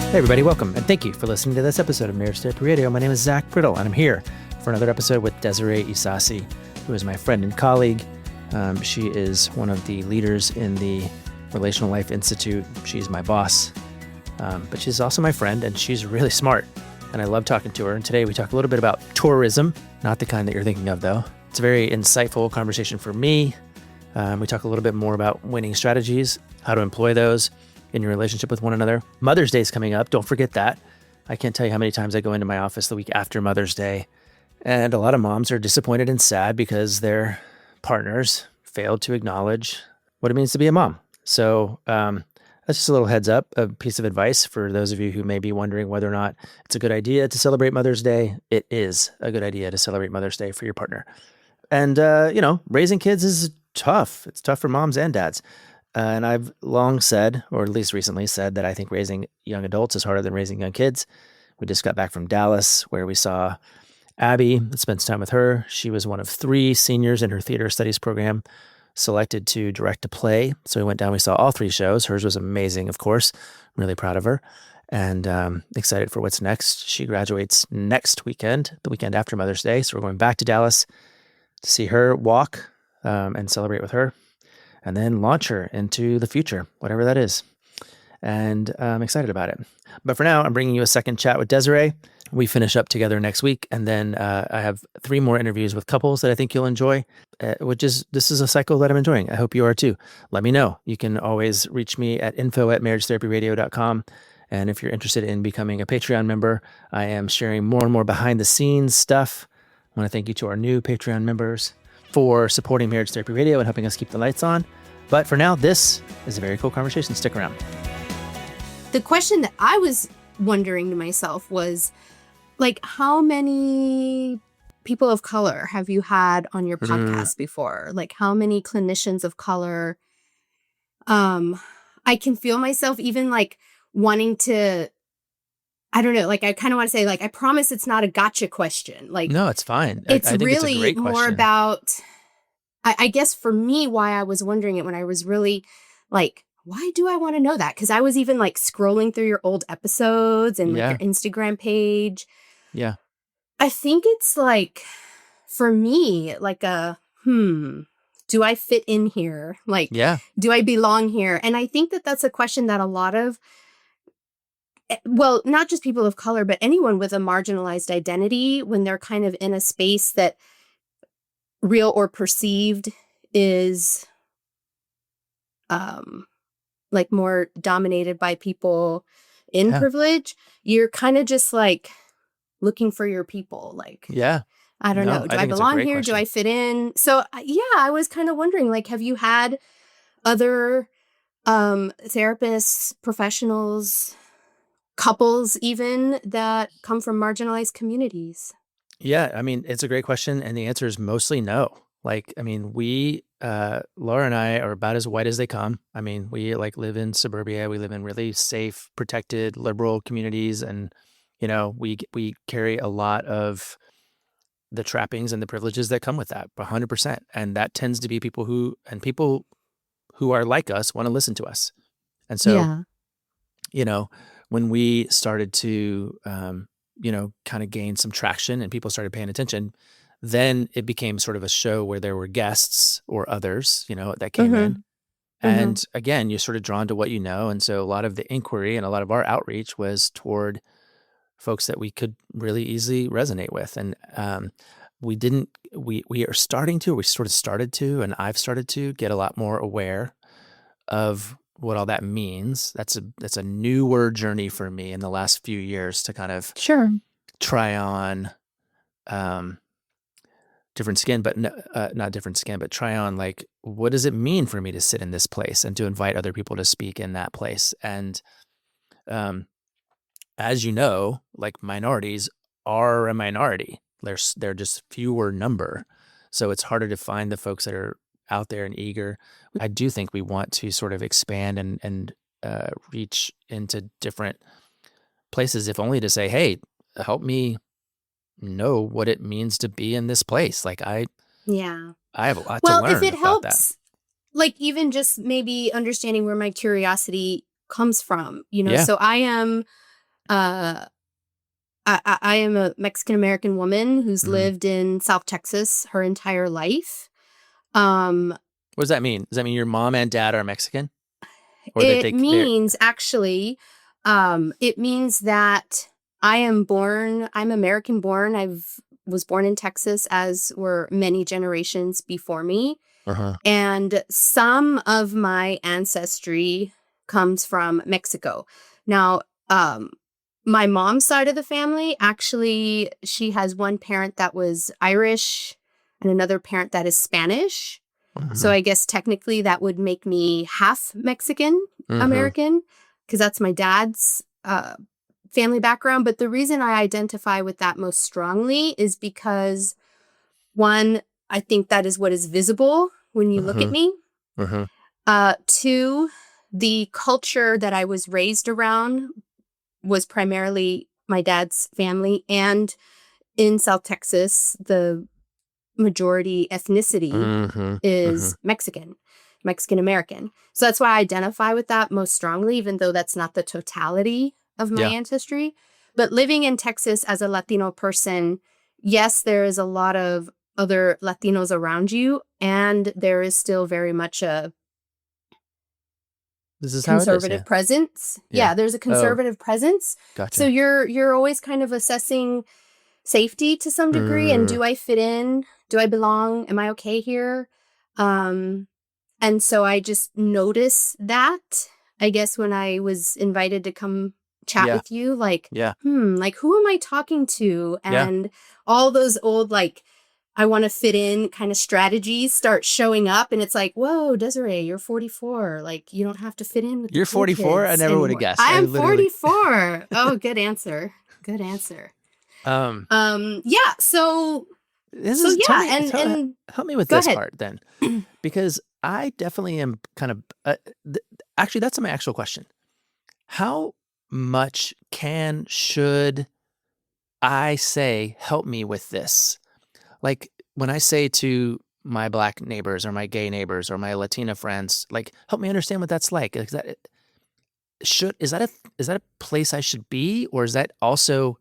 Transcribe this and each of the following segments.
Hey everybody, welcome, and thank you for listening to this episode of Marriage Therapy Radio. My name is Zach Brittle, and I'm here for another episode with Desirae Ysasi, who is my friend and colleague. She is one of the leaders in the Relational Life Institute. She's my boss, but she's also my friend, and she's really smart, and I love talking to her. And today we talk a little bit about tourism, not the kind that you're thinking of, though. It's a very insightful conversation for me. We talk a little bit more about winning strategies, how to employ those in your relationship with one another. Mother's Day is coming up. Don't forget that. I can't tell you how many times I go into my office the week after Mother's Day, and a lot of moms are disappointed and sad because their partners failed to acknowledge what it means to be a mom. So that's just a little heads up, a piece of advice for those of you who may be wondering whether or not it's a good idea to celebrate Mother's Day. It is a good idea to celebrate Mother's Day for your partner. And, raising kids is tough. It's tough for moms and dads. And I've long said, or at least recently said, that I think raising young adults is harder than raising young kids. We just got back from Dallas, where we saw Abby, spent some time with her. She was one of 3 seniors in her theater studies program selected to direct a play. So we went down, we saw all 3 shows. Hers was amazing, of course. I'm really proud of her and excited for what's next. She graduates next weekend, the weekend after Mother's Day. So we're going back to Dallas to see her walk and celebrate with her, and then launch her into the future, whatever that is. And I'm excited about it. But for now, I'm bringing you a second chat with Desirae. We finish up together next week. And then I have 3 more interviews with couples that I think you'll enjoy, this is a cycle that I'm enjoying. I hope you are too. Let me know. You can always reach me at info@marriagetherapyradio.com. And if you're interested in becoming a Patreon member, I am sharing more and more behind the scenes stuff. I want to thank you to our new Patreon members for supporting Marriage Therapy Radio and helping us keep the lights on. But for now, this is a very cool conversation. Stick around. The question that I was wondering to myself was, like, how many people of color have you had on your podcast before? Like, how many clinicians of color? I can feel myself even like wanting to, I don't know, like, I kind of want to say, like, I promise it's not a gotcha question. Like, no, it's fine. It's I think really it's a great more question. about, I guess for me, why I was wondering it when I was really like, why do I want to know that? Because I was even like scrolling through your old episodes and like your Instagram page. Yeah. I think it's like, for me, like do I fit in here? Like, do I belong here? And I think that that's a question that a lot of, well, not just people of color, but anyone with a marginalized identity, when they're kind of in a space that real or perceived is like more dominated by people in privilege, you're kind of just like looking for your people. Like, I don't know. Do I belong here? Question. Do I fit in? So I was kind of wondering, like, have you had other therapists, professionals, couples even, that come from marginalized communities? Yeah, I mean, it's a great question, and the answer is mostly no. Like, I mean, we, Laura and I are about as white as they come. I mean, we like live in suburbia. We live in really safe, protected, liberal communities, and we carry a lot of the trappings and the privileges that come with that, 100%. And that tends to be people who are like us want to listen to us. And so, when we started to kind of gain some traction and people started paying attention, then it became sort of a show where there were guests or others, that came in. And again, you're sort of drawn to what you know. And so a lot of the inquiry and a lot of our outreach was toward folks that we could really easily resonate with. And we sort of started to, and I've started to get a lot more aware of what all that means. That's a newer journey for me in the last few years to kind of try on different skin, but not different skin, but try on, like, what does it mean for me to sit in this place and to invite other people to speak in that place? And as you know, like, minorities are a minority. They're just fewer number. So it's harder to find the folks that are out there and eager. I do think we want to sort of expand and reach into different places, if only to say, hey, help me know what it means to be in this place. Like, I have a lot to learn if it about helps, that. Like, even just maybe understanding where my curiosity comes from, Yeah. So I am Uh, I am a Mexican-American woman who's lived in South Texas her entire life. What does that mean? Does that mean your mom and dad are Mexican? Or it means actually, it means that I'm American born. Was born in Texas, as were many generations before me. And some of my ancestry comes from Mexico. Now, my mom's side of the family, actually, she has one parent that was Irish and another parent that is Spanish. So I guess technically that would make me half Mexican American, because that's my dad's family background. But the reason I identify with that most strongly is because, one, I think that is what is visible when you look at me. Two, the culture that I was raised around was primarily my dad's family, and in South Texas, the majority ethnicity is Mexican American. So that's why I identify with that most strongly, even though that's not the totality of my ancestry. But living in Texas as a Latino person, yes, there is a lot of other Latinos around you, and there is still very much a conservative presence. Yeah, there's a conservative presence. Gotcha. So you're always kind of assessing safety to some degree, and do I fit in? Do I belong? Am I okay here? And so I just notice that, I guess, when I was invited to come chat with you, like, like, who am I talking to? And all those old, like, I want to fit in kind of strategies start showing up, and it's like, whoa, Desirae, you're 44. Like, you don't have to fit in with You're 44? I never would have guessed. I am 44. Oh, good answer. Good answer. Yeah. So help me with this part then, because I definitely am kind of, actually, that's my actual question. How much should I say, help me with this? Like when I say to my Black neighbors or my gay neighbors or my Latina friends, like, help me understand what that's like. Is that a place I should be, or is that also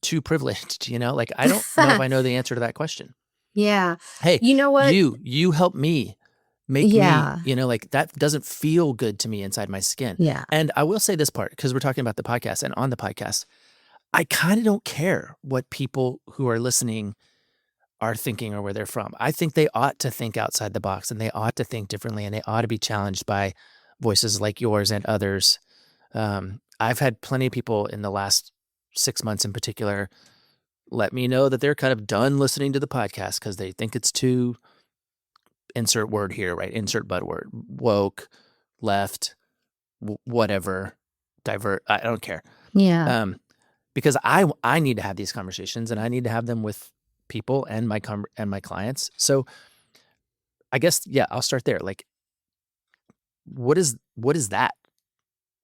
too privileged? You know, like, I don't know if I know the answer to that question. Yeah. Hey, you know what? You help me make me, you know, like, that doesn't feel good to me inside my skin. Yeah. And I will say this part, because we're talking about the podcast, and on the podcast, I kind of don't care what people who are listening are thinking or where they're from. I think they ought to think outside the box, and they ought to think differently, and they ought to be challenged by voices like yours and others. I've had plenty of people in the last 6 months in particular let me know that they're kind of done listening to the podcast because they think it's too, insert word here, right? Insert buzzword, woke, left, whatever, divert. I don't care. Yeah. Because I need to have these conversations, and I need to have them with people and my clients. So I guess, I'll start there. Like, what is that?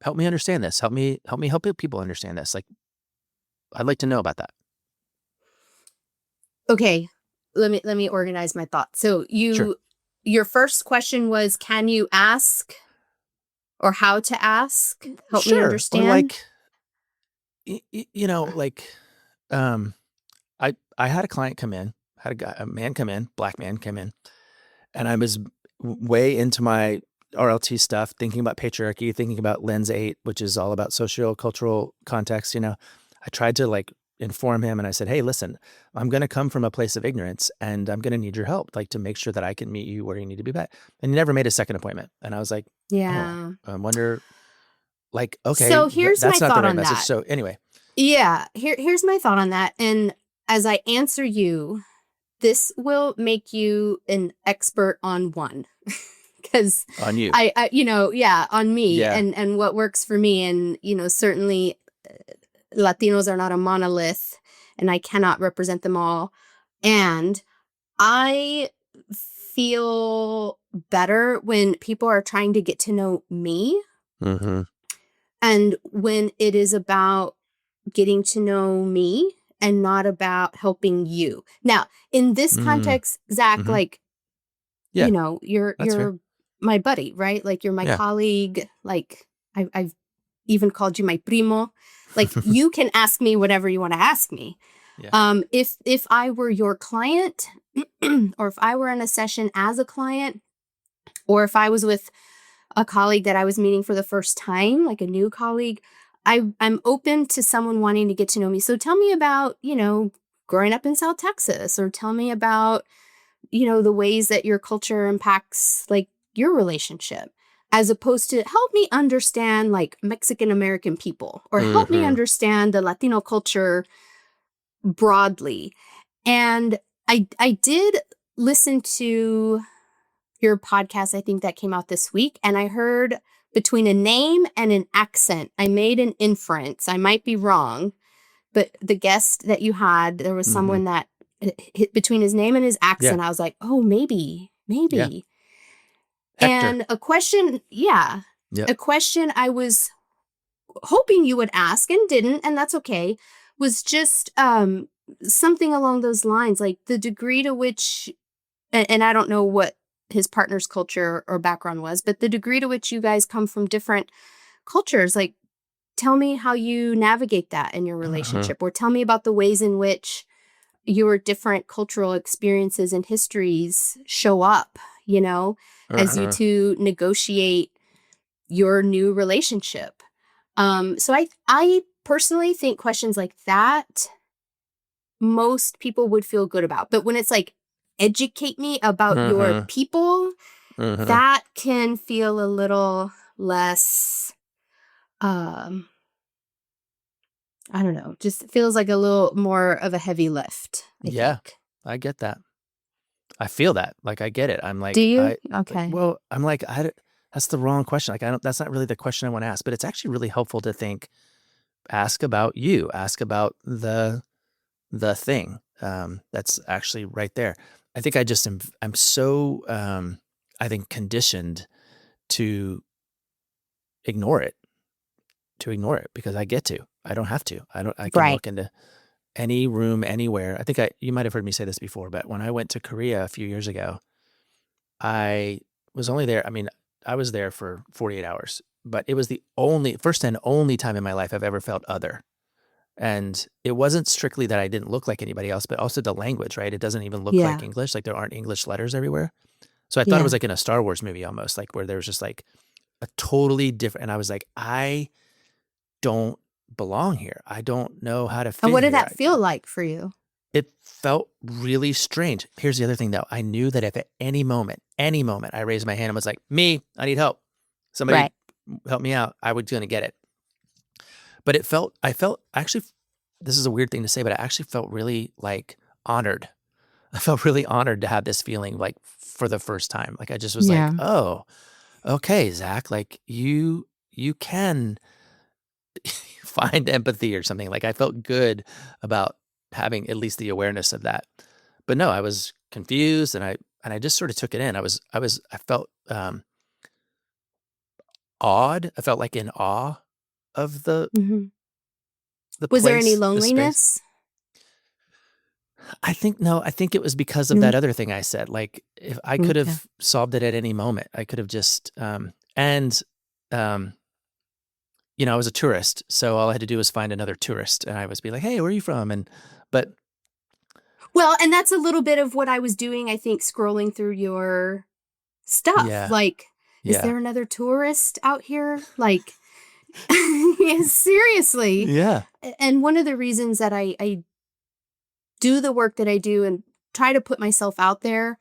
Help me understand this. Help me help people understand this. Like, I'd like to know about that. Okay. Let me organize my thoughts. So your first question was, can you ask, or how to ask? Help me understand. Or like, you know, like, I had a client come in, a man come in, Black man come in, and I was way into my RLT stuff, thinking about patriarchy, thinking about Lens 8, which is all about socio-cultural context. You know, I tried to, like, inform him, and I said, hey, listen, I'm going to come from a place of ignorance, and I'm going to need your help, like, to make sure that I can meet you where you need to be back. And he never made a second appointment. And I was like, I wonder, like, okay, so here's that's my not thought the right on message. that. So anyway. Yeah, here's my thought on that. And as I answer you, this will make you an expert on one. Because on you, I on me and what works for me. And, certainly Latinos are not a monolith, and I cannot represent them all. And I feel better when people are trying to get to know me. And when it is about getting to know me and not about helping you. Now, in this context, Zach, like, you're my buddy, right? Like, you're my colleague. Like, I've even called you my primo. Like, you can ask me whatever you want to ask me. Yeah. If I were your client, or if I were in a session as a client, or if I was with a colleague that I was meeting for the first time, like a new colleague, I'm open to someone wanting to get to know me. So tell me about, growing up in South Texas, or tell me about, the ways that your culture impacts like your relationship, as opposed to help me understand like Mexican American people, or help me understand the Latino culture broadly. And I did listen to your podcast, I think that came out this week, and I heard between a name and an accent, I made an inference. I might be wrong, but the guest that you had, there was someone that between his name and his accent, I was like, oh, maybe. Yeah. And a question, a question I was hoping you would ask and didn't, and that's okay, was just something along those lines, like the degree to which, and I don't know what his partner's culture or background was, but the degree to which you guys come from different cultures, like, tell me how you navigate that in your relationship, or tell me about the ways in which your different cultural experiences and histories show up, as you two negotiate your new relationship. So I personally think questions like that, most people would feel good about. But when it's like, educate me about your people, that can feel a little less, I don't know, just feels like a little more of a heavy lift, I think. I get that. I feel that. Like, I get it. I'm like, do you? Okay. Well, I'm like, that's the wrong question. Like, that's not really the question I want to ask, but it's actually really helpful to ask about you, ask about the thing that's actually right there. I think I'm so, I think, conditioned to ignore it because I get to. I don't have to. I can walk into any room anywhere. I think you might have heard me say this before, but when I went to Korea a few years ago, I was only there. I mean, I was there for 48 hours, but it was the first and only time in my life I've ever felt other. And it wasn't strictly that I didn't look like anybody else, but also the language, right? It doesn't even look like English. Like, there aren't English letters everywhere. So I thought it was like in a Star Wars movie almost, like where there was just like a totally different, and I was like, I don't belong here. I don't know how to fit And what did here. that feel like for you? It felt really strange. Here's the other thing though. I knew that if at any moment I raised my hand and was like, me, I need help. Somebody help me out. I was going to get it. But I felt actually, this is a weird thing to say, but I actually felt really like honored. I felt really honored to have this feeling like for the first time. Like, I just was like, oh, okay, Zach, like you can find empathy or something. Like, I felt good about having at least the awareness of that. But no, I was confused, and I just sort of took it in. I felt awed. I felt like in awe of the Was place, there any loneliness? I think it was because of that other thing I said. Like, if I could have solved it at any moment, I could have just I was a tourist, so all I had to do was find another tourist, and I was be like, "Hey, where are you from?" Well, and that's a little bit of what I was doing, I think, scrolling through your stuff. Yeah. Like, is there another tourist out here? Like, seriously. Yeah. And one of the reasons that I do the work that I do and try to put myself out there,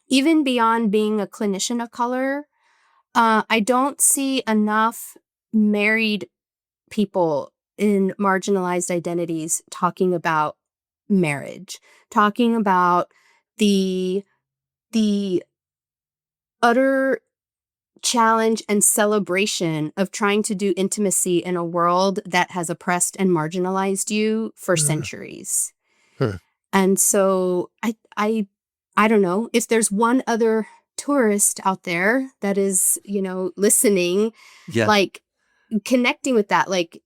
even beyond being a clinician of color, I don't see enough married people in marginalized identities talking about marriage, talking about the utter challenge and celebration of trying to do intimacy in a world that has oppressed and marginalized you for centuries. And so I don't know if there's one other tourist out there that is, listening, like, connecting with that. Like,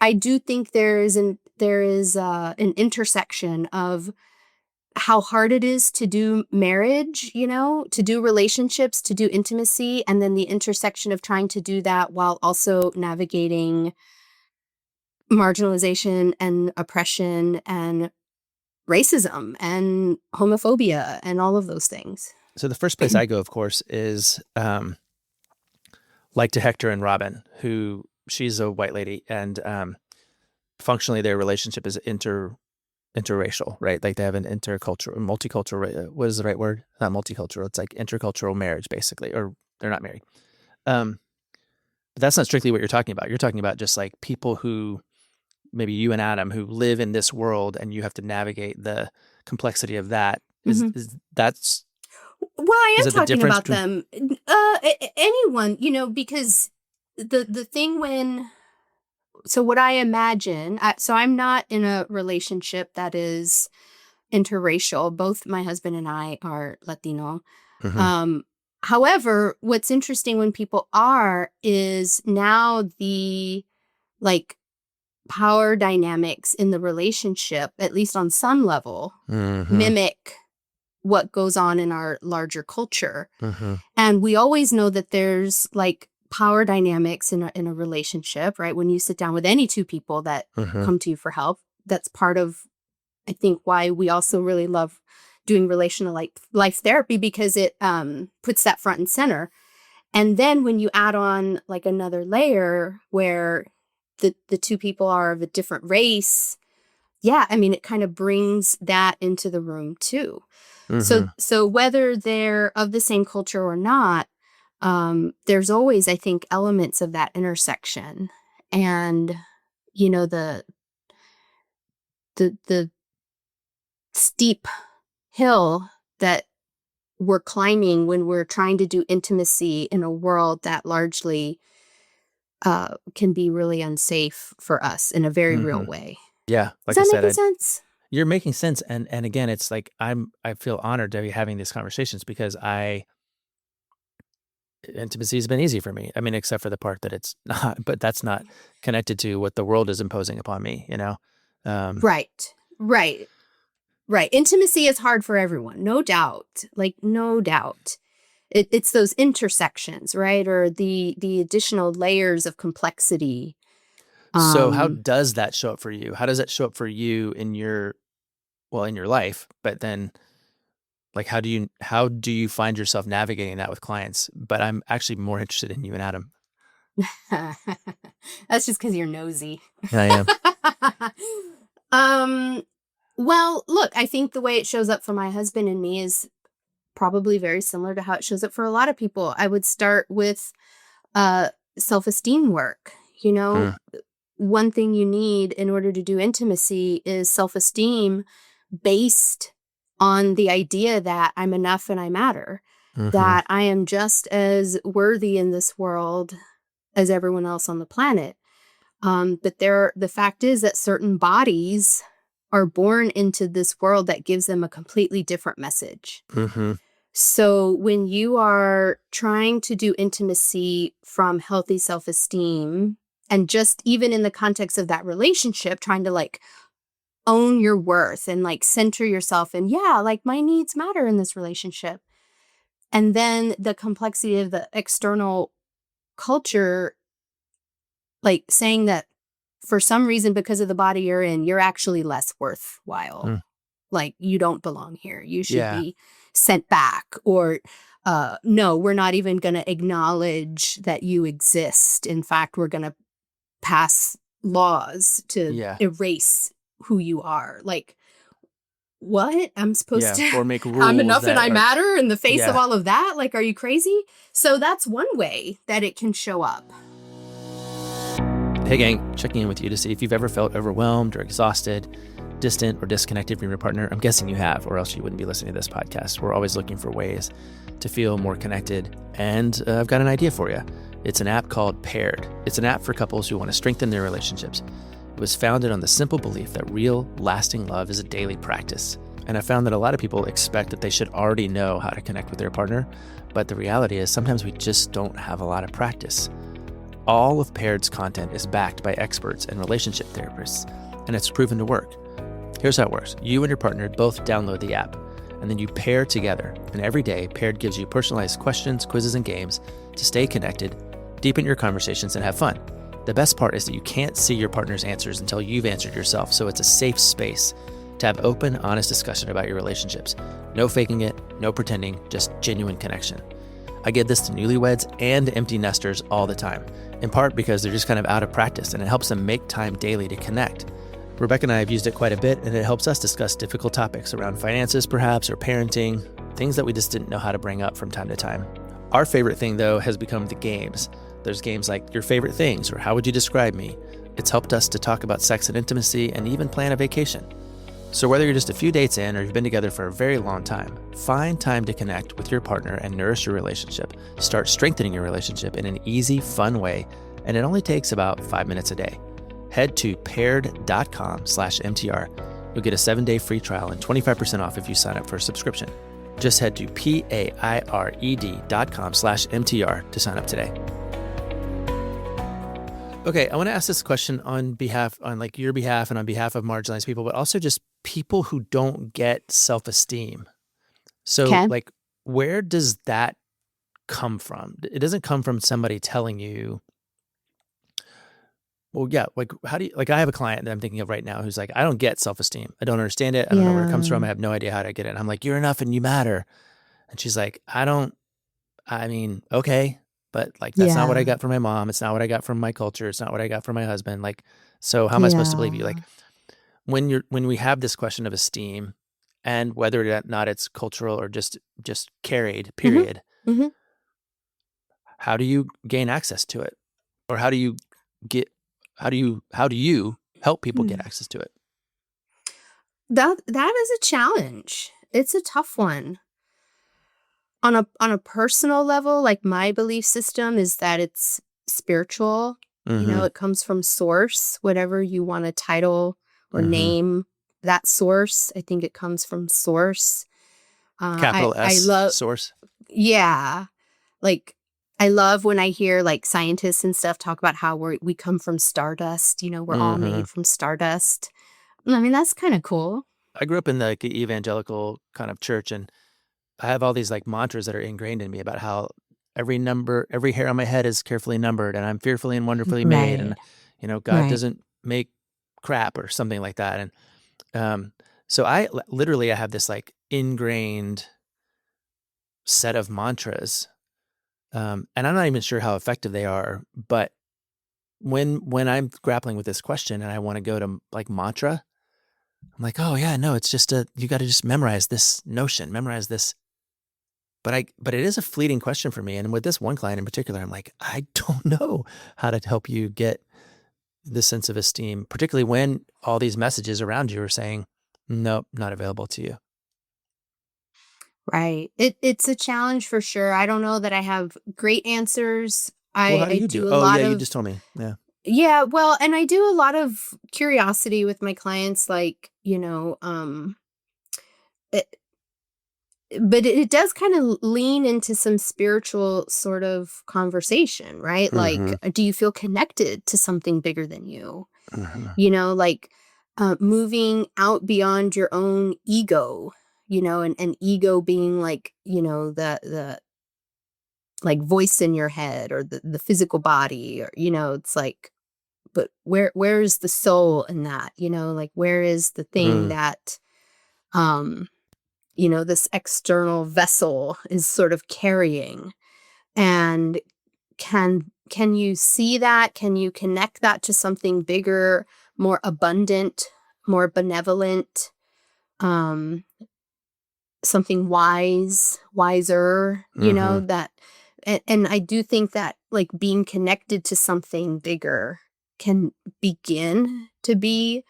I do think there is an intersection of how hard it is to do marriage, to do relationships, to do intimacy, and then the intersection of trying to do that while also navigating marginalization and oppression and racism and homophobia and all of those things. So the first place I go, of course, is like to Hector and Robin, who she's a white lady, and functionally their relationship is interracial, right? Like they have an multicultural, what is the right word? Not multicultural. It's like intercultural marriage, basically, or they're not married. But that's not strictly what you're talking about. You're talking about just like people who, maybe you and Adam, who live in this world, and you have to navigate the complexity of that. Is that's well, I am talking about them. Anyone, because the thing so what I imagine, so I'm not in a relationship that is interracial. Both my husband and I are Latino. However, what's interesting when people is now the like power dynamics in the relationship, at least on some level, mimic what goes on in our larger culture. And we always know that there's like power dynamics in a relationship, right? When you sit down with any two people that come to you for help, that's part of, I think, why we also really love doing relational life therapy, because it puts that front and center. And then when you add on like another layer where the two people are of a different race, it kind of brings that into the room too. So whether they're of the same culture or not, there's always, I think, elements of that intersection. And, the steep hill that we're climbing when we're trying to do intimacy in a world that largely can be really unsafe for us in a very real way. Yeah. Like Does that make sense? You're making sense. And again, it's like, I feel honored to be having these conversations, because intimacy has been easy for me. I mean, except for the part that it's not, but that's not connected to what the world is imposing upon me, Right. Intimacy is hard for everyone. No doubt. Like, no doubt. It's those intersections, right? Or the additional layers of complexity. So how does that show up for you? How does that show up for you in your life? But then, like, how do you find yourself navigating that with clients? But I'm actually more interested in you and Adam. That's just because you're nosy. I am. Well, look, I think the way it shows up for my husband and me is probably very similar to how it shows up for a lot of people. I would start with self-esteem work. One thing you need in order to do intimacy is self-esteem based on the idea that I'm enough and I matter, that I am just as worthy in this world as everyone else on the planet. But the fact is that certain bodies are born into this world that gives them a completely different message. So when you are trying to do intimacy from healthy self-esteem, and just even in the context of that relationship, trying to like own your worth and like center yourself and like my needs matter in this relationship. And then the complexity of the external culture, like saying that for some reason, because of the body you're in, you're actually less worthwhile. Like you don't belong here. You should be sent back, or no, we're not even going to acknowledge that you exist. In fact, we're going to pass laws to erase who you are. Like, what? I'm supposed to, or make rules. I'm enough and I matter in the face of all of that? Like, are you crazy? So that's one way that it can show up. Hey gang, checking in with you to see if you've ever felt overwhelmed or exhausted, distant or disconnected from your partner. I'm guessing you have, or else you wouldn't be listening to this podcast. We're always looking for ways to feel more connected. And I've got an idea for you. It's an app called Paired. It's an app for couples who want to strengthen their relationships. It was founded on the simple belief that real, lasting love is a daily practice. And I found that a lot of people expect that they should already know how to connect with their partner, but the reality is sometimes we just don't have a lot of practice. All of Paired's content is backed by experts and relationship therapists, and it's proven to work. Here's how it works. You and your partner both download the app, and then you pair together. And every day, Paired gives you personalized questions, quizzes, and games to stay connected, deepen your conversations, and have fun. The best part is that you can't see your partner's answers until you've answered yourself, so it's a safe space to have open, honest discussion about your relationships. No faking it, no pretending, just genuine connection. I give this to newlyweds and empty nesters all the time, in part because they're just kind of out of practice and it helps them make time daily to connect. Rebecca and I have used it quite a bit, and it helps us discuss difficult topics around finances perhaps, or parenting, things that we just didn't know how to bring up from time to time. Our favorite thing, though, has become the games. There's games like Your Favorite Things or How Would You Describe Me? It's helped us to talk about sex and intimacy and even plan a vacation. So whether you're just a few dates in or you've been together for a very long time, find time to connect with your partner and nourish your relationship. Start strengthening your relationship in an easy, fun way, and it only takes about 5 minutes a day. Head to paired.com/MTR. You'll get a 7-day free trial and 25% off if you sign up for a subscription. Just head to paired.com/MTR to sign up today. Okay, I want to ask this question on your behalf and on behalf of marginalized people, but also just people who don't get self-esteem. So where does that come from? It doesn't come from somebody telling you, well, yeah, how do you, I have a client that I'm thinking of right now who's like, I don't get self-esteem. I don't understand it. I don't know where it comes from. I have no idea how to get it. And I'm like, you're enough and you matter. And she's like, okay. But that's not what I got from my mom. It's not what I got from my culture. It's not what I got from my husband. So how am I supposed to believe you? When we have this question of esteem, and whether or not it's cultural or just carried, period, Mm-hmm. how do you gain access to it? Or how do you help people get access to it? That is a challenge. It's a tough one. On a personal level, my belief system is that it's spiritual. Mm-hmm. It comes from source, whatever you want to title or name that source. I think it comes from source. Capital S, I love source. Yeah. I love when I hear scientists and stuff talk about how we come from stardust. We're all made from stardust. That's kind of cool. I grew up in the evangelical kind of church, and I have all these mantras that are ingrained in me about how every hair on my head is carefully numbered, and I'm fearfully and wonderfully made, and God doesn't make crap or something like that. And so I have this ingrained set of mantras, and I'm not even sure how effective they are. But when I'm grappling with this question and I want to go to mantra, I'm like, oh yeah, no, it's just you got to just memorize this notion, memorize this. But it is a fleeting question for me. And with this one client in particular, I'm like, I don't know how to help you get this sense of esteem, particularly when all these messages around you are saying, nope, not available to you. Right. It's a challenge for sure. I don't know that I have great answers. How do you do? You just told me. Yeah. Yeah. Well, and I do a lot of curiosity with my clients, but it does kind of lean into some spiritual sort of conversation, right? Do you feel connected to something bigger than you? Mm-hmm. Moving out beyond your own ego, and ego being the voice in your head or the physical body, or, it's but where is the soul in that? Where is the thing that, this external vessel is sort of carrying? And can you see that? Can you connect that to something bigger, more abundant, more benevolent, something wiser, that, and I do think that being connected to something bigger can begin to be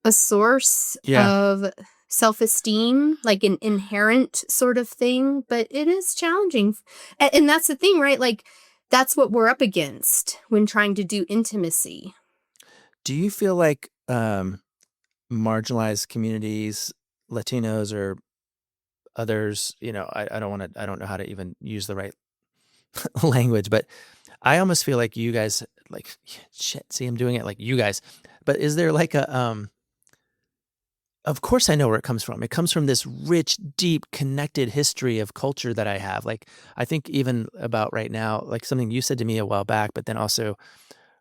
a source of self-esteem, an inherent sort of thing, but it is challenging. And that's the thing, right? That's what we're up against when trying to do intimacy. Do you feel like marginalized communities, Latinos or others, I don't know how to even use the right language, but I almost feel like you guys, see, I'm doing it like you guys, but is there of course I know where it comes from. It comes from this rich, deep, connected history of culture that I have. I think even about right now, something you said to me a while back, but then also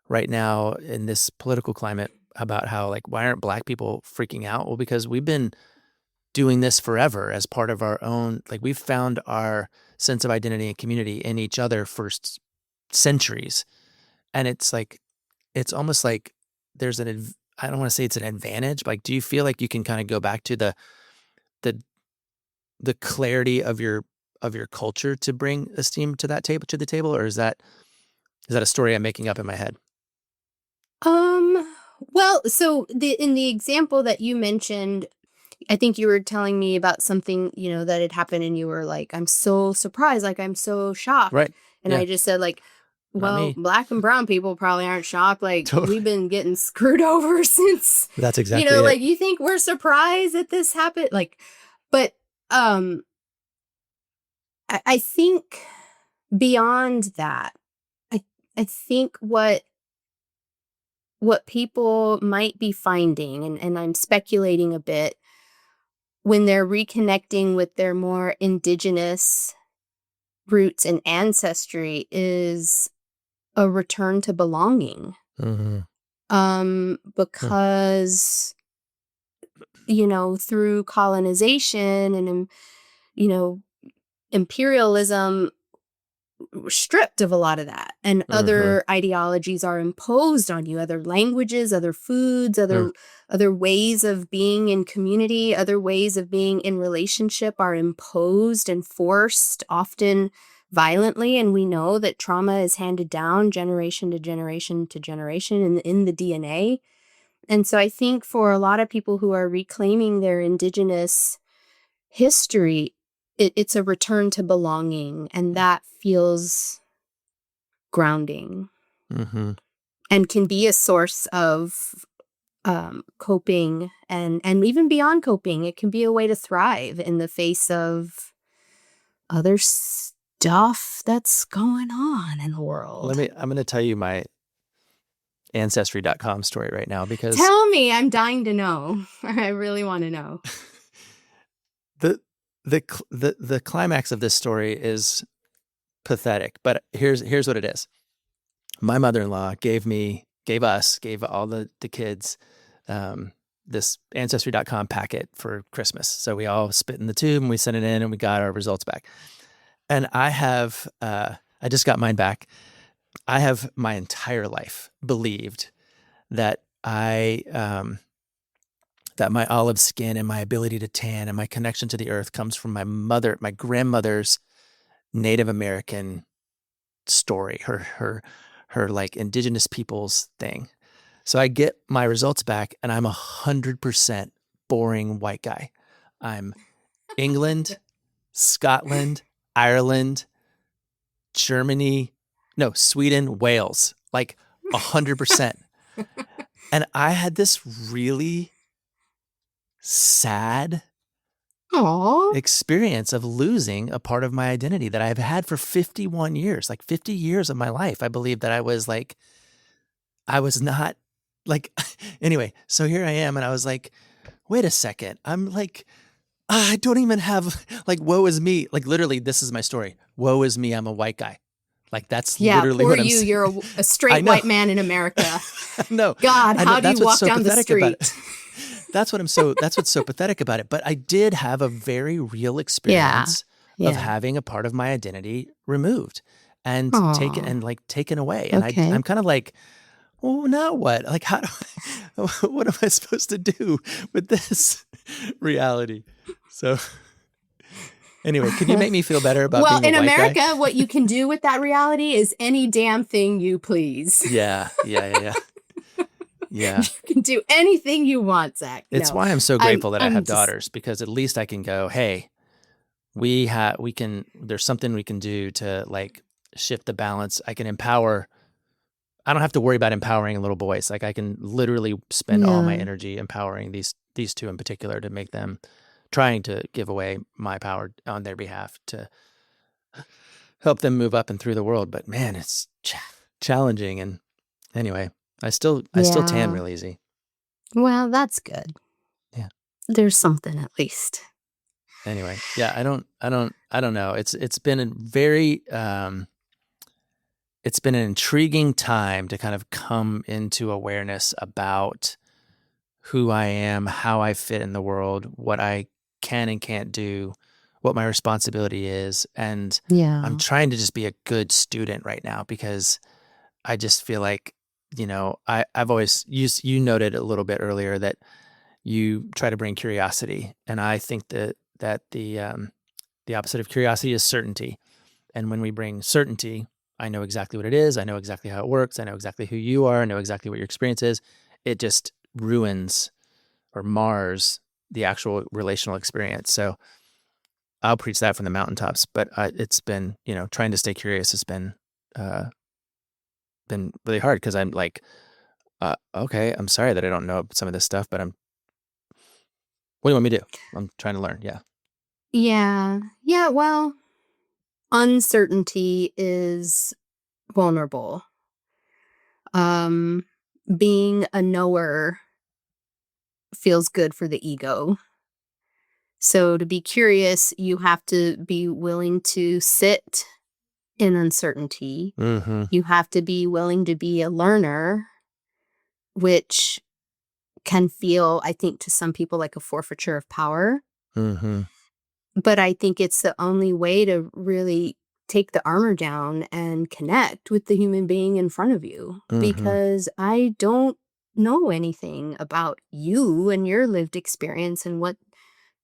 right now in this political climate about how, like, why aren't Black people freaking out? Well, because we've been doing this forever as part of our own, like, we've found our sense of identity and community in each other for centuries. And it's like, it's almost like there's I don't want to say it's an advantage, but like, do you feel like you can kind of go back to the clarity of your culture to bring esteem to the table, or is that a story I'm making up in my head? Well, so in the example that you mentioned, I think you were telling me about something, that had happened and you were like, I'm so surprised, like I'm so shocked. Right. And Yeah. I just said like, Not well, me. Black and brown people probably aren't shocked. Like Totally. we've been getting screwed over since, That's exactly it. like you think we're surprised that this happened? Like, but I think beyond that, I think what people might be finding, and I'm speculating a bit, when they're reconnecting with their more indigenous roots and ancestry is a return to belonging. Mm-hmm. Because, through colonization and, imperialism, stripped of a lot of that, and other ideologies are imposed on you, other languages, other foods, other ways of being in community, other ways of being in relationship are imposed and forced, often violently. And we know that trauma is handed down generation to generation to generation in the DNA. And so I think for a lot of people who are reclaiming their indigenous history, it's a return to belonging, and that feels grounding and can be a source of coping, and even beyond coping. It can be a way to thrive in the face of other stuff that's going on in the world. I'm going to tell you my Ancestry.com story right now, because tell me, I'm dying to know. I really want to know. The climax of this story is pathetic, but here's what it is. My mother-in-law gave all the kids this Ancestry.com packet for Christmas. So we all spit in the tube and we sent it in and we got our results back. And I have I just got mine back. I have my entire life believed that that my olive skin and my ability to tan and my connection to the earth comes from my grandmother's Native American story, her like indigenous peoples thing. So I get my results back and I'm 100% boring white guy. I'm England, Scotland, Ireland, Germany, no, Sweden, Wales, like 100%. And I had this really sad experience of losing a part of my identity that I've had for 51 years, like 50 years of my life. I believe that I was not like, anyway, so here I am. And I was like, wait a second. I'm like, I don't even have, like, woe is me. Like, literally, this is my story. Woe is me. I'm a white guy. Like, that's literally what I'm saying. You're a straight white man in America. No. God, how do you walk down the street? That's what's so pathetic about it. But I did have a very real experience of having a part of my identity removed and taken away. And I'm kind of like, well, now what? Like, what am I supposed to do with this reality? So anyway, can you make me feel better about being a white guy? Well, in America, what you can do with that reality is any damn thing you please. Yeah. You can do anything you want, Zach. It's why I'm so grateful that I have daughters, because at least I can go, hey, there's something we can do to, like, shift the balance. I can empower. I don't have to worry about empowering little boys. Like, I can literally spend all my energy empowering these two in particular, to make them, trying to give away my power on their behalf to help them move up and through the world. But man, it's challenging. And anyway, I still tan real easy. Well, that's good. Yeah. There's something at least. Anyway, yeah, I don't know. It's been a very it's been an intriguing time to kind of come into awareness about who I am, how I fit in the world, what I can and can't do, what my responsibility is. And I'm trying to just be a good student right now because I just feel like, I've always you noted a little bit earlier that you try to bring curiosity. And I think that the opposite of curiosity is certainty. And when we bring certainty, I know exactly what it is. I know exactly how it works. I know exactly who you are. I know exactly what your experience is. It just ruins or mars the actual relational experience. So I'll preach that from the mountaintops. But it's been, trying to stay curious has been really hard because I'm like, okay, I'm sorry that I don't know some of this stuff, but what do you want me to do? I'm trying to learn. Yeah. Yeah. Yeah. Well, uncertainty is vulnerable. Being a knower feels good for the ego. So to be curious, you have to be willing to sit in uncertainty. Mm-hmm. You have to be willing to be a learner, which can feel, I think, to some people like a forfeiture of power. Mm-hmm. But I think it's the only way to really take the armor down and connect with the human being in front of you. Mm-hmm. Because I don't know anything about you and your lived experience and what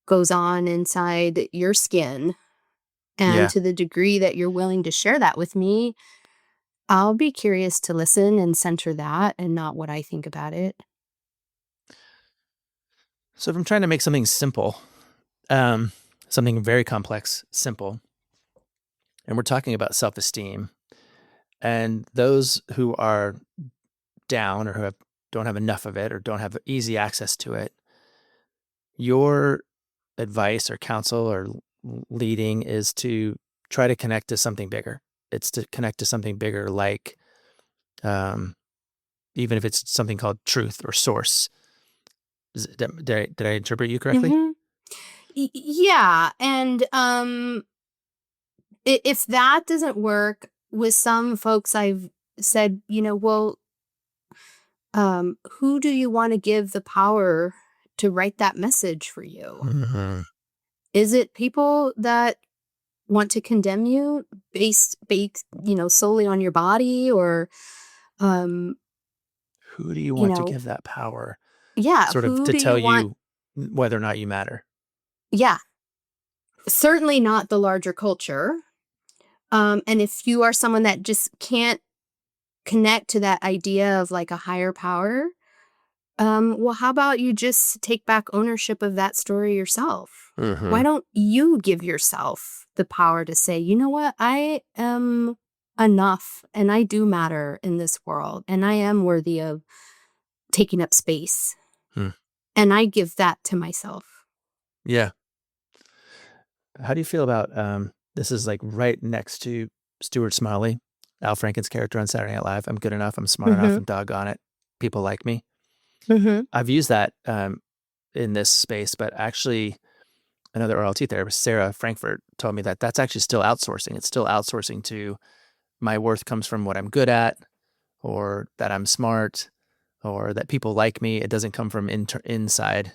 goes on inside your skin. And to the degree that you're willing to share that with me, I'll be curious to listen and center that and not what I think about it. So if I'm trying to make something simple, something very complex, simple, and we're talking about self-esteem, and those who are down or don't have enough of it or don't have easy access to it, your advice or counsel or leading is to try to connect to something bigger. It's to connect to something bigger, like even if it's something called truth or source. Did I interpret you correctly? Mm-hmm. Yeah. And if that doesn't work with some folks, I've said, well, who do you want to give the power to write that message for you? Mm-hmm. Is it people that want to condemn you based solely on your body, or who do you want to give that power? Yeah, sort of to tell you whether or not you matter. Yeah, certainly not the larger culture. And if you are someone that just can't connect to that idea of like a higher power, well, how about you just take back ownership of that story yourself? Mm-hmm. Why don't you give yourself the power to say, you know what, I am enough and I do matter in this world and I am worthy of taking up space. And I give that to myself. Yeah. How do you feel about, this is like right next to Stuart Smalley, Al Franken's character on Saturday Night Live. I'm good enough. I'm smart enough. I'm doggone it. People like me. I've used that in this space, but actually another RLT therapist, Sarah Frankfurt, told me that that's actually still outsourcing. It's still outsourcing to my worth comes from what I'm good at, or that I'm smart, or that people like me. It doesn't come from inside.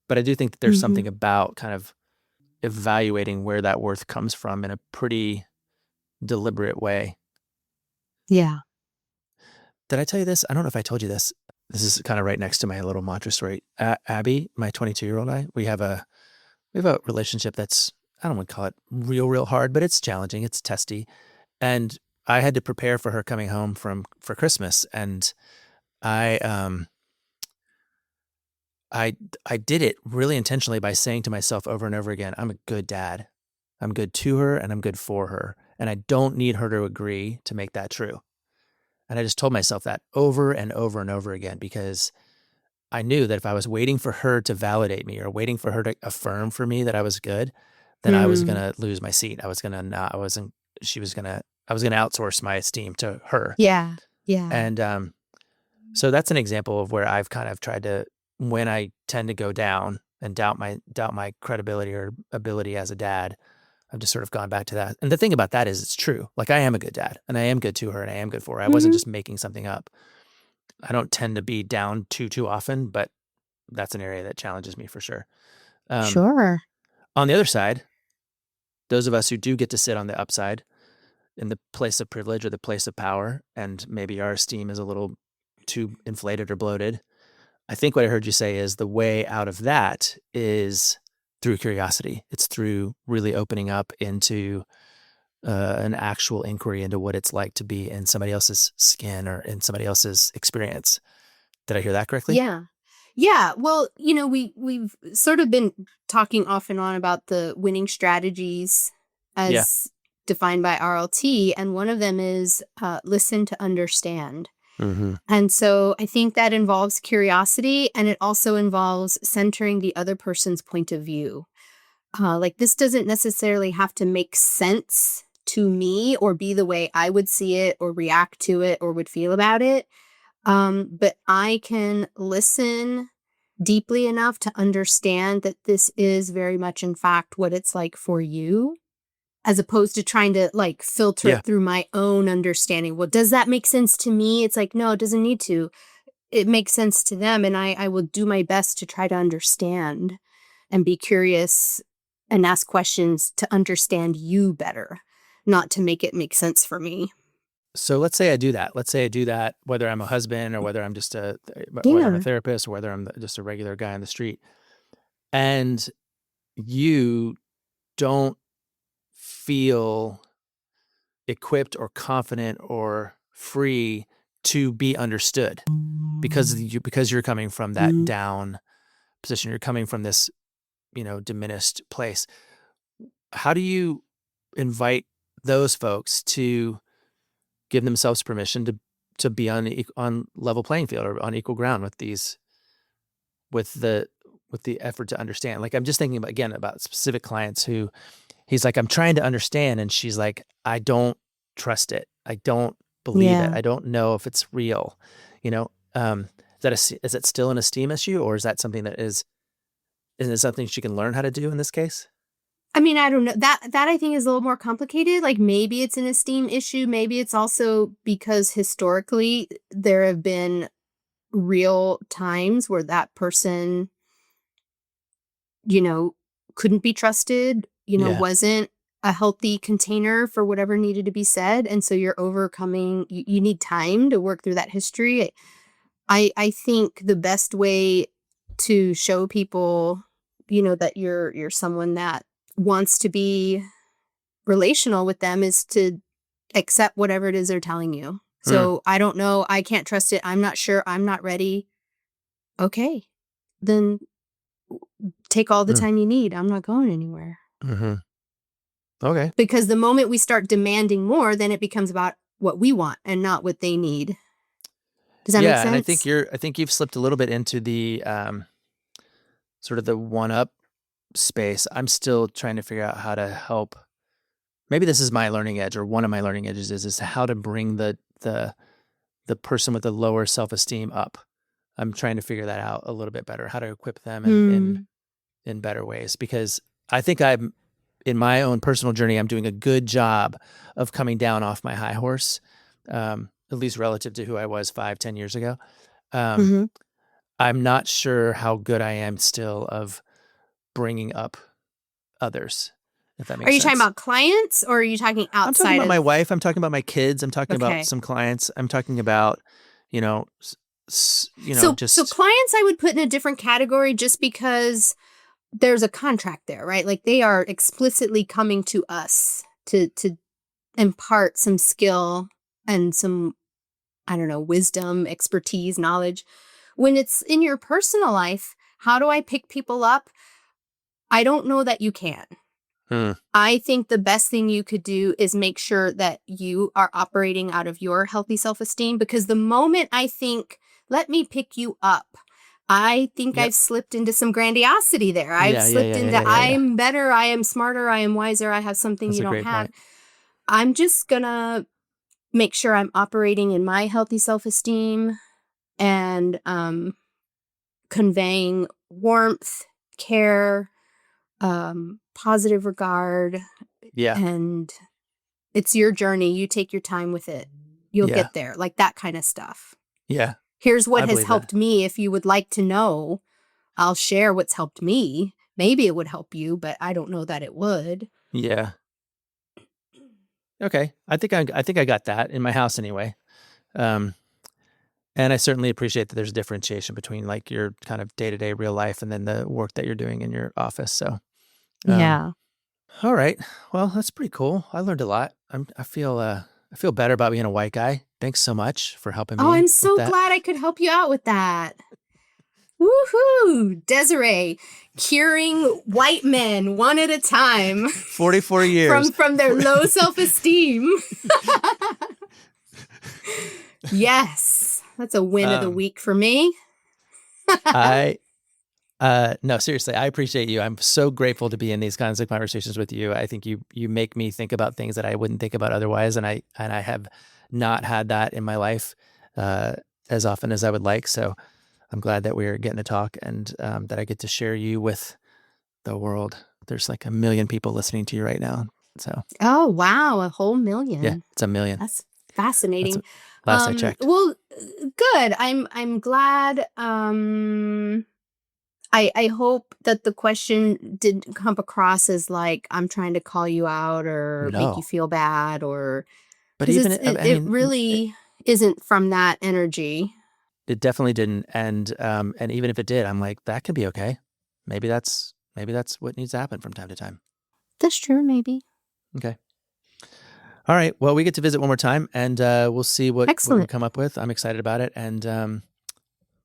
But I do think that there's something about kind of evaluating where that worth comes from in a pretty deliberate way. Yeah. Did I tell you this? I don't know if I told you this. This is kind of right next to my little mantra story. Abby, my 22-year-old, we have a relationship that's, I don't want to call it real hard, but it's challenging. It's testy. And I had to prepare for her coming home for Christmas. And I did it really intentionally by saying to myself over and over again, I'm a good dad. I'm good to her and I'm good for her. And I don't need her to agree to make that true. And I just told myself that over and over and over again, because I knew that if I was waiting for her to validate me or waiting for her to affirm for me that I was good, then I was going to lose my seat. I was going to outsource my esteem to her. Yeah. Yeah. And so that's an example of where I've kind of tried to, when I tend to go down and doubt my credibility or ability as a dad, I've just sort of gone back to that. And the thing about that is it's true. Like I am a good dad and I am good to her and I am good for her. I wasn't just making something up. I don't tend to be down too often, but that's an area that challenges me for sure. Sure. On the other side, those of us who do get to sit on the upside in the place of privilege or the place of power, and maybe our esteem is a little too inflated or bloated, I think what I heard you say is the way out of that is through curiosity. It's through really opening up into an actual inquiry into what it's like to be in somebody else's skin or in somebody else's experience. Did I hear that correctly? Yeah. Yeah. Well, we've sort of been talking off and on about the winning strategies as defined by RLT. And one of them is listen to understand. Mm-hmm. And so I think that involves curiosity, and it also involves centering the other person's point of view. Like this doesn't necessarily have to make sense to me or be the way I would see it or react to it or would feel about it. But I can listen deeply enough to understand that this is very much, in fact, what it's like for you, as opposed to trying to like filter it through my own understanding. Well, does that make sense to me? It's like, no, it doesn't need to. It makes sense to them. And I will do my best to try to understand and be curious and ask questions to understand you better, not to make it make sense for me. So let's say I do that. Let's say I do that, whether I'm a husband or whether I'm just whether I'm a therapist or whether I'm just a regular guy on the street. And you don't feel equipped or confident or free to be understood because you're coming from that down position. You're coming from this, diminished place. How do you invite those folks to give themselves permission to be on level playing field or on equal ground with the effort to understand? Like I'm just thinking about specific clients who he's like, I'm trying to understand, and she's like, I don't trust it. I don't believe it. I don't know if it's real. Is it still an esteem issue, or is that something that isn't it something she can learn how to do in this case? I mean, I don't know. That I think is a little more complicated. Like maybe it's an esteem issue. Maybe it's also because historically there have been real times where that person, couldn't be trusted, wasn't a healthy container for whatever needed to be said. And so you're overcoming, you need time to work through that history. I think the best way to show people, that you're someone that wants to be relational with them is to accept whatever it is they're telling you. So I don't know. I can't trust it. I'm not sure. I'm not ready. Okay. Then take all the time you need. I'm not going anywhere. Mm-hmm. Okay. Because the moment we start demanding more, then it becomes about what we want and not what they need. Does that make sense? And I think you've slipped a little bit into the sort of the one-up space. I'm still trying to figure out how to help. Maybe this is my learning edge, or one of my learning edges is how to bring the person with the lower self-esteem up. I'm trying to figure that out a little bit better, how to equip them in better ways, because I think in my own personal journey, I'm doing a good job of coming down off my high horse, at least relative to who I was 5-10 years ago. I'm not sure how good I am still of bringing up others, if that makes sense. Are you talking about clients, or are you talking outside? I'm talking about my wife. I'm talking about my kids. I'm talking about some clients. I'm talking about, so clients I would put in a different category just because there's a contract there, right? Like they are explicitly coming to us to impart some skill and some, I don't know, wisdom, expertise, knowledge. When it's in your personal life, how do I pick people up? I don't know that you can. I think the best thing you could do is make sure that you are operating out of your healthy self-esteem, because the moment I think, let me pick you up, I think I've slipped into some grandiosity there. I've slipped into I'm better, I am smarter, I am wiser, I have something you don't have. Point. I'm just gonna make sure I'm operating in my healthy self-esteem and conveying warmth, care, positive regard, Yeah. And it's your journey. You take your time with it. You'll get there. Like that kind of stuff. Yeah. Here's what has helped me. If you would like to know, I'll share what's helped me. Maybe it would help you, but I don't know that it would. Yeah. Okay. I think I got that in my house anyway. And I certainly appreciate that there's a differentiation between like your kind of day-to-day real life and then the work that you're doing in your office. So, yeah. All right. Well, that's pretty cool. I learned a lot. I feel better about being a white guy. Thanks so much for helping me. Oh, I'm so glad I could help you out with that. Woohoo! Desirae, curing white men one at a time. 44 years. From their low self-esteem. Yes. That's a win of the week for me. No, seriously, I appreciate you. I'm so grateful to be in these kinds of conversations with you. I think you make me think about things that I wouldn't think about otherwise. And I have not had that in my life as often as I would like. So I'm glad that we're getting to talk and that I get to share you with the world. There's like 1 million people listening to you right now. So. Oh, wow. A whole million. Yeah, it's 1 million. That's fascinating. Last I checked. Well, good. I'm glad. I hope that the question didn't come across as like I'm trying to call you out or make you feel bad or. But even it really isn't from that energy. It definitely didn't, and even if it did, I'm like that could be okay. Maybe that's what needs to happen from time to time. That's true. Maybe. Okay. All right. Well, we get to visit one more time, and we'll see what we come up with. I'm excited about it, and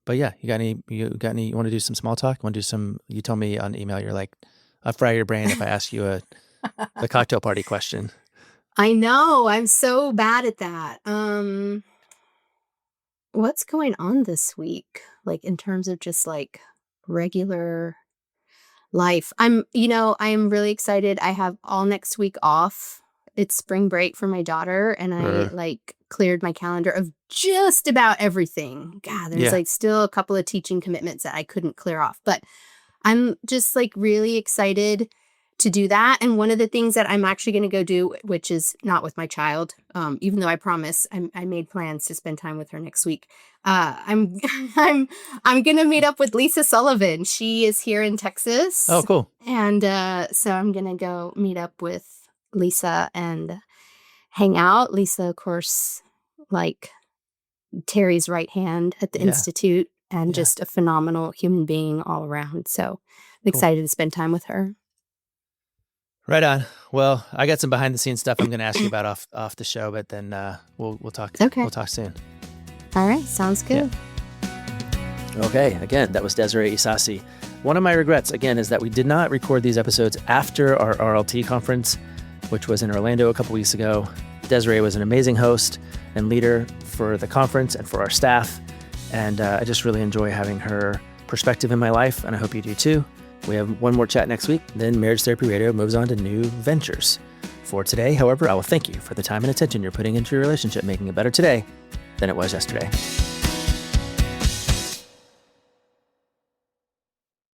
but yeah, you got any? You want to do some small talk? Want to do some? You told me on email you're like, I'll fry your brain if I ask you a cocktail party question. I know. I'm so bad at that. What's going on this week? Like in terms of just like regular life. I am really excited. I have all next week off. It's spring break for my daughter and I like cleared my calendar of just about everything. God, there's like still a couple of teaching commitments that I couldn't clear off, but I'm just like really excited to do that. And one of the things that I'm actually going to go do, which is not with my child, even though I promise I made plans to spend time with her next week. I'm going to meet up with Lisa Sullivan. She is here in Texas. Oh, cool. And so I'm going to go meet up with Lisa and hang out. Lisa, of course, like Terry's right hand at the Institute and just a phenomenal human being all around. So I'm excited to spend time with her. Right on. Well, I got some behind the scenes stuff I'm going to ask you about off the show, but then we'll talk. Okay. We'll talk soon. All right. Sounds good. Yeah. Okay. Again, that was Desirae Ysasi. One of my regrets, again, is that we did not record these episodes after our RLT conference, which was in Orlando a couple weeks ago. Desirae was an amazing host and leader for the conference and for our staff. And I just really enjoy having her perspective in my life, and I hope you do too. We have one more chat next week, then Marriage Therapy Radio moves on to new ventures. For today, however, I will thank you for the time and attention you're putting into your relationship, making it better today than it was yesterday.